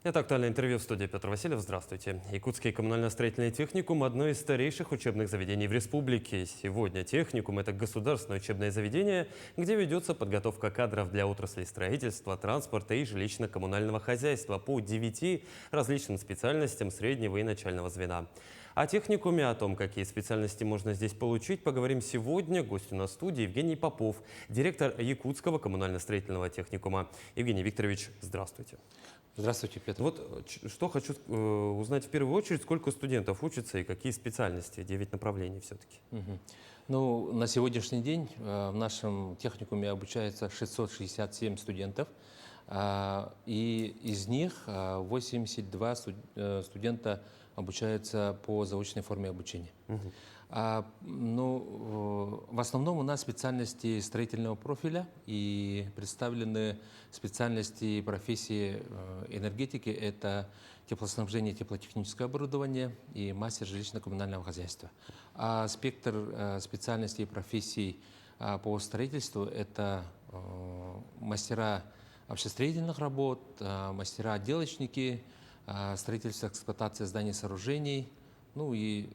Это актуальное интервью в студии Петр Васильев. Здравствуйте. Якутский коммунально-строительный техникум – одно из старейших учебных заведений в республике. Сегодня техникум – это государственное учебное заведение, где ведется подготовка кадров для отраслей строительства, транспорта и жилищно-коммунального хозяйства по 9 различным специальностям среднего и начального звена. О техникуме, о том, какие специальности можно здесь получить, поговорим сегодня. Гость у нас в студии Евгений Попов, директор Якутского коммунально-строительного техникума. Евгений Викторович, здравствуйте. Здравствуйте, Петр. Вот что хочу узнать в первую очередь, сколько студентов учатся и какие специальности, 9 направлений все-таки. Ну, на сегодняшний день в нашем техникуме обучается 667 студентов, и из них 82 студента обучаются по заочной форме обучения. В основном у нас специальности строительного профиля и представлены специальности и профессии энергетики. Это теплоснабжение, теплотехническое оборудование и мастер жилищно-коммунального хозяйства. А спектр специальностей и профессий по строительству – это мастера общестроительных работ, мастера отделочники, строительство, эксплуатация зданий и сооружений, ну и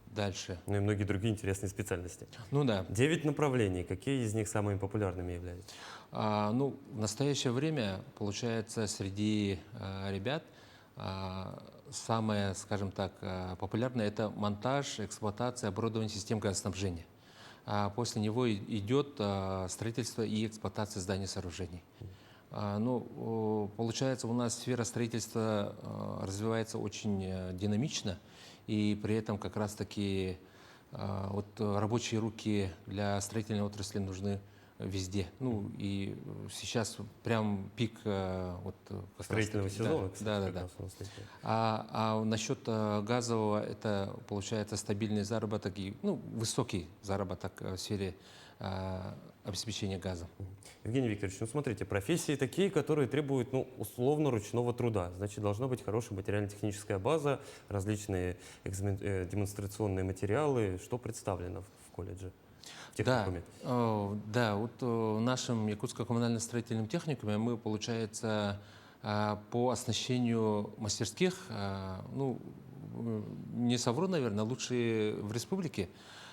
дальше. Ну и многие другие интересные специальности. Ну да. 9 направлений. Какие из них самыми популярными являются? В настоящее время, получается, среди ребят самое, скажем так, популярное – это монтаж, эксплуатация, оборудование систем газоснабжения. После него идет строительство и эксплуатация зданий и сооружений. Получается, у нас сфера строительства развивается очень динамично, и при этом как раз-таки рабочие руки для строительной отрасли нужны везде. Ну и сейчас прям пик строительного сезона. Да. Насчет газового, это получается стабильный заработок и высокий заработок в сфере обеспечения газом. Евгений Викторович, смотрите, профессии такие, которые требуют условно ручного труда. Значит, должна быть хорошая материально-техническая база, различные демонстрационные материалы. Что представлено в колледже? В нашем Якутском коммунально-строительном техникуме мы, получается, по оснащению мастерских, не совру, наверное, лучшие в республике,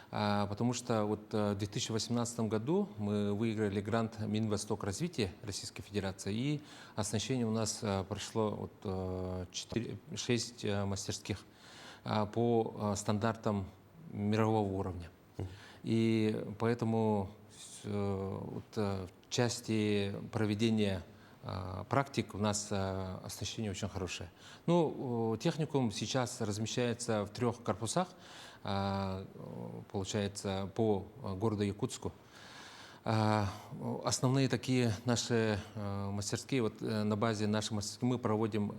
потому что в 2018 году мы выиграли грант Минвосток развития Российской Федерации, и оснащение у нас прошло 6 мастерских по стандартам мирового уровня. И поэтому в части проведения практик у нас оснащение очень хорошее. Техникум сейчас размещается в 3 корпусах, получается, по городу Якутску. Основные такие наши мастерские, на базе наших мастерских мы проводим,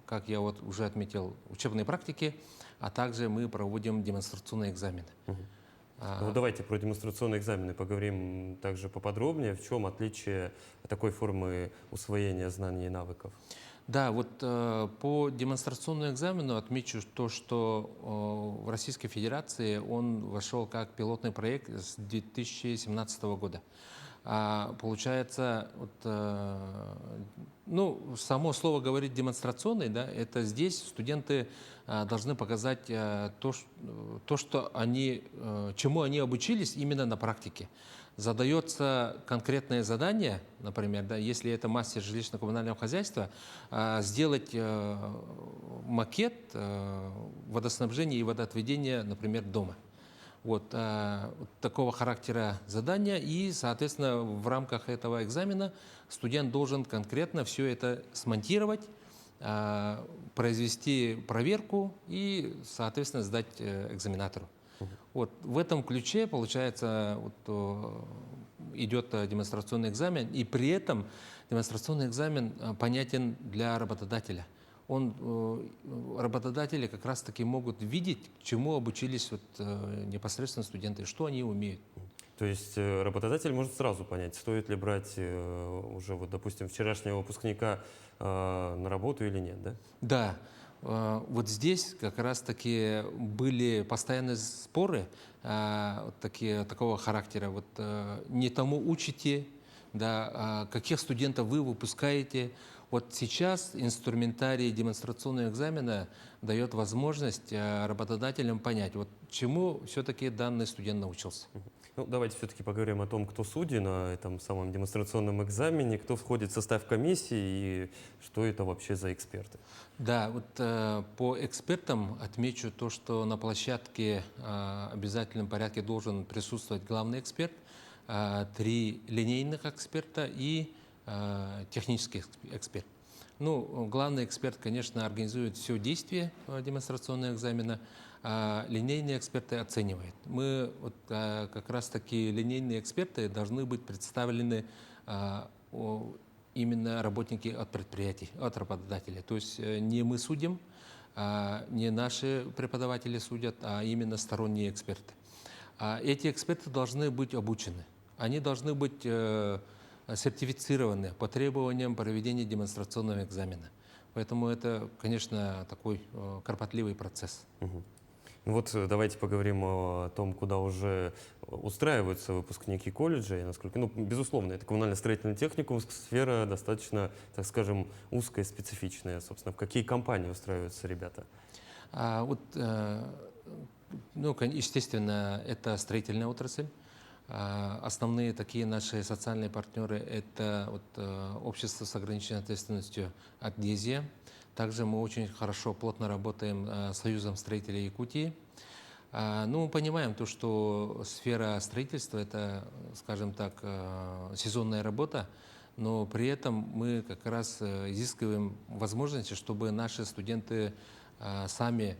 как я уже отметил, учебные практики, а также мы проводим демонстрационные экзамены. Давайте про демонстрационные экзамены поговорим также поподробнее. В чем отличие такой формы усвоения знаний и навыков? Да, по демонстрационному экзамену отмечу то, что в Российской Федерации он вошел как пилотный проект с 2017 года. Получается, само слово говорит демонстрационный, да, это здесь студенты должны показать чему они обучились именно на практике. Задается конкретное задание, например, если это мастер жилищно-коммунального хозяйства, сделать макет водоснабжения и водоотведения, например, дома. Такого характера задания, и, соответственно, в рамках этого экзамена студент должен конкретно все это смонтировать, произвести проверку и, соответственно, сдать экзаменатору. В этом ключе, получается, идет демонстрационный экзамен, и при этом демонстрационный экзамен понятен для работодателя. Работодатели как раз-таки могут видеть, чему обучились непосредственно студенты, что они умеют. То есть работодатель может сразу понять, стоит ли брать уже, допустим, вчерашнего выпускника на работу или нет, да? Да. Здесь как раз-таки были постоянные споры такого характера. Не тому учите, да, каких студентов вы выпускаете. Вот сейчас инструментарий демонстрационного экзамена дает возможность работодателям понять, вот чему все-таки данный студент научился. Ну, давайте все-таки поговорим о том, кто судьи на этом самом демонстрационном экзамене, кто входит в состав комиссии и что это вообще за эксперты. Да, вот по экспертам отмечу то, что на площадке в обязательном порядке должен присутствовать главный эксперт, 3 линейных эксперта и технический эксперт. Ну, главный эксперт, конечно, организует все действие демонстрационного экзамена, а линейные эксперты оценивают. Мы вот, как раз-таки линейные эксперты должны быть представлены именно работники от предприятий, от работодателей. То есть не мы судим, не наши преподаватели судят, а именно сторонние эксперты. Эти эксперты должны быть обучены. Они должны быть сертифицированы по требованиям проведения демонстрационного экзамена. Поэтому это, конечно, такой кропотливый процесс. Ну вот давайте поговорим о том, куда уже устраиваются выпускники колледжа. И насколько, ну, безусловно, это коммунально-строительный техникум, сфера достаточно, так скажем, узкая, специфичная. Собственно, в какие компании устраиваются ребята? Ну, естественно, это строительная отрасль. Основные такие наши социальные партнеры – это общество с ограниченной ответственностью «Адгезия». Также мы очень хорошо, плотно работаем с Союзом строителей Якутии. Ну, мы понимаем то, что сфера строительства – это, скажем так, сезонная работа, но при этом мы как раз изыскиваем возможности, чтобы наши студенты сами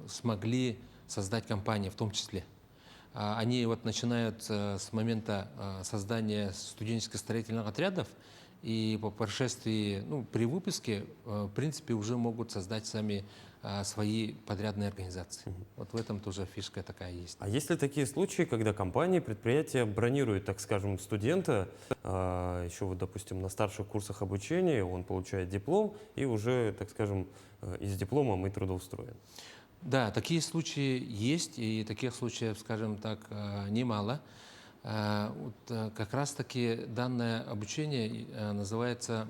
смогли создать компании в том числе. Они вот начинают с момента создания студенческих строительных отрядов, и по прошествии, ну, при выпуске, в принципе, уже могут создать сами свои подрядные организации. Вот в этом тоже фишка такая есть. А есть ли такие случаи, когда компании, предприятия бронируют, так скажем, студента, еще вот, допустим, на старших курсах обучения, он получает диплом и уже, так скажем, и с дипломом и трудоустроен? Да, такие случаи есть, и таких случаев, скажем так, немало. Как раз-таки данное обучение называется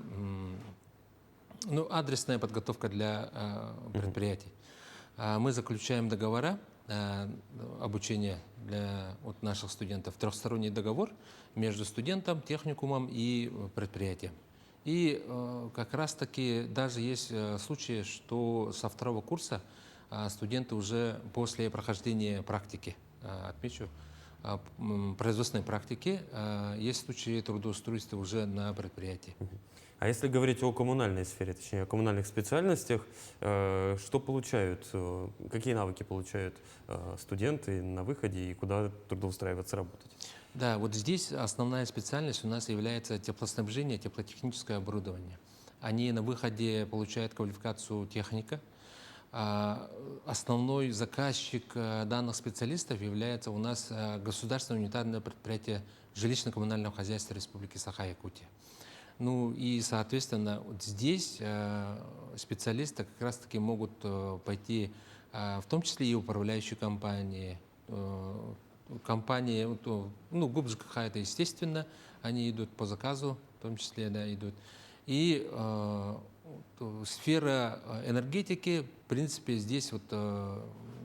адресная подготовка для предприятий. Мы заключаем договора обучения для наших студентов, трехсторонний договор между студентом, техникумом и предприятием. И как раз-таки даже есть случаи, что со 2-го курса студенты уже после прохождения практики, отмечу, производственной практики, есть случаи трудоустройства уже на предприятии. А если говорить о коммунальной сфере, точнее, о коммунальных специальностях, что получают, какие навыки получают студенты на выходе и куда трудоустраиваться работать? Да, вот здесь основная специальность у нас является теплоснабжение, теплотехническое оборудование. Они на выходе получают квалификацию техника. Основной заказчик данных специалистов является у нас государственное унитарное предприятие жилищно-коммунального хозяйства Республики Саха-Якутия. Ну и, соответственно, вот здесь специалисты как раз-таки могут пойти, в том числе и управляющие компании, ГУП ЖКХ это естественно, они идут по заказу, в том числе, да, идут. И сфера энергетики, в принципе, здесь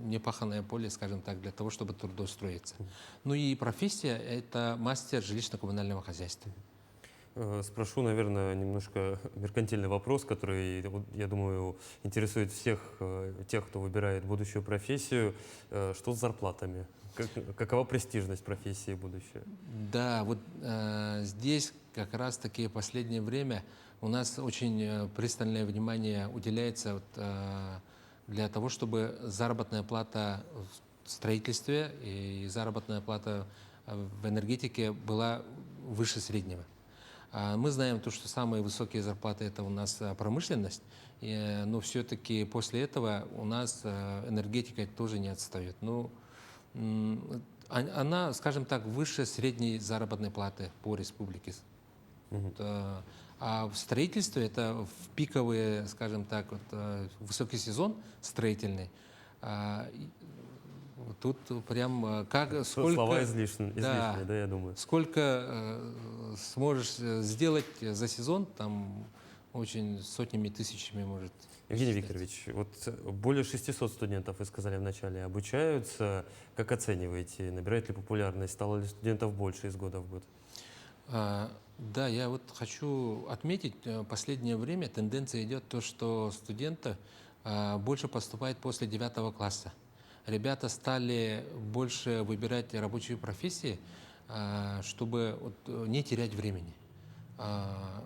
непаханное поле, скажем так, для того, чтобы трудоустроиться. Ну и профессия – это мастер жилищно-коммунального хозяйства. Спрошу, наверное, немножко меркантильный вопрос, который, я думаю, интересует всех тех, кто выбирает будущую профессию. Что с зарплатами? Какова престижность профессии будущее? Да, вот здесь как раз-таки в последнее время у нас очень пристальное внимание уделяется для того, чтобы заработная плата в строительстве и заработная плата в энергетике была выше среднего. Мы знаем то, что самые высокие зарплаты это у нас промышленность, но все-таки после этого у нас энергетика тоже не отстает. Она, скажем так, выше средней заработной платы по республике. А в строительстве это в пиковые, скажем так, высокий сезон строительный. Тут прям сколько... Слова излишние, да, я думаю. Сколько сможешь сделать за сезон, там очень сотнями, тысячами может Евгений исчислять. Викторович, вот более 600 студентов, вы сказали вначале, обучаются. Как оцениваете, набирает ли популярность, стало ли студентов больше из года в год? Да, я вот хочу отметить, последнее время тенденция идет то, что студенты больше поступают после 9 класса. Ребята стали больше выбирать рабочие профессии, чтобы вот, не терять времени. А,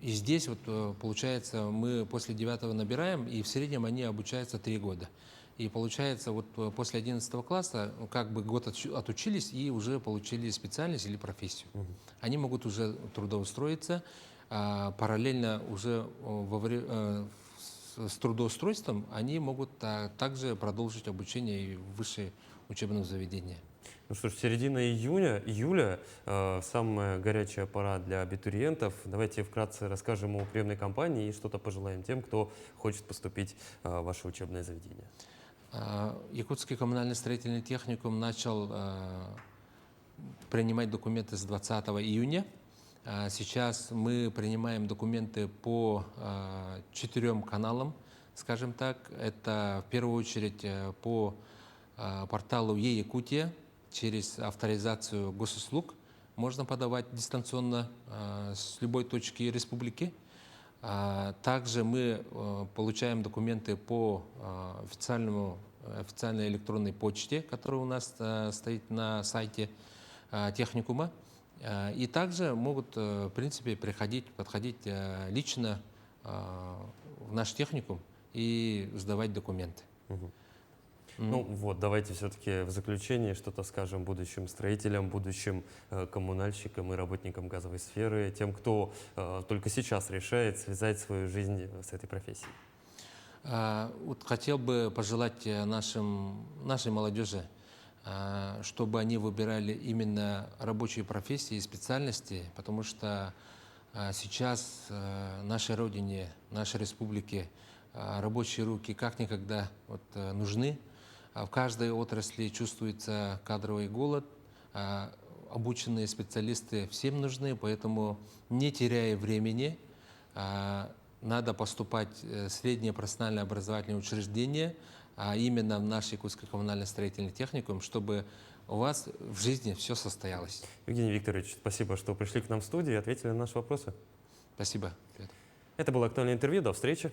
И здесь вот получается, мы после 9 набираем, и в среднем они обучаются 3 года. И получается, вот после 11 класса как бы год отучились и уже получили специальность или профессию. Они могут уже трудоустроиться, параллельно уже с трудоустройством они могут также продолжить обучение и в высшее учебном заведении. Ну что ж, середина июля, самая горячая пора для абитуриентов. Давайте вкратце расскажем о приемной кампании и что-то пожелаем тем, кто хочет поступить в ваше учебное заведение. Якутский коммунальный строительный техникум начал принимать документы с 20 июня. Сейчас мы принимаем документы по 4 каналам, скажем так. Это в первую очередь по порталу Е-Якутия через авторизацию госуслуг. Можно подавать дистанционно с любой точки республики. Также мы получаем документы по официальной электронной почте, которая у нас стоит на сайте техникума. И также могут, в принципе, подходить лично в наш техникум и сдавать документы. Ну вот, давайте все-таки в заключение что-то скажем будущим строителям, будущим коммунальщикам и работникам газовой сферы, тем, кто только сейчас решает связать свою жизнь с этой профессией. Вот хотел бы пожелать нашей молодежи, чтобы они выбирали именно рабочие профессии и специальности, потому что сейчас нашей Родине, нашей республике рабочие руки как никогда нужны. В каждой отрасли чувствуется кадровый голод, обученные специалисты всем нужны, поэтому не теряя времени, надо поступать в среднее профессиональное образовательное учреждение, а именно в наш Якутский коммунально-строительный техникум, чтобы у вас в жизни все состоялось. Евгений Викторович, спасибо, что пришли к нам в студию и ответили на наши вопросы. Спасибо. Это было актуальное интервью. До встречи.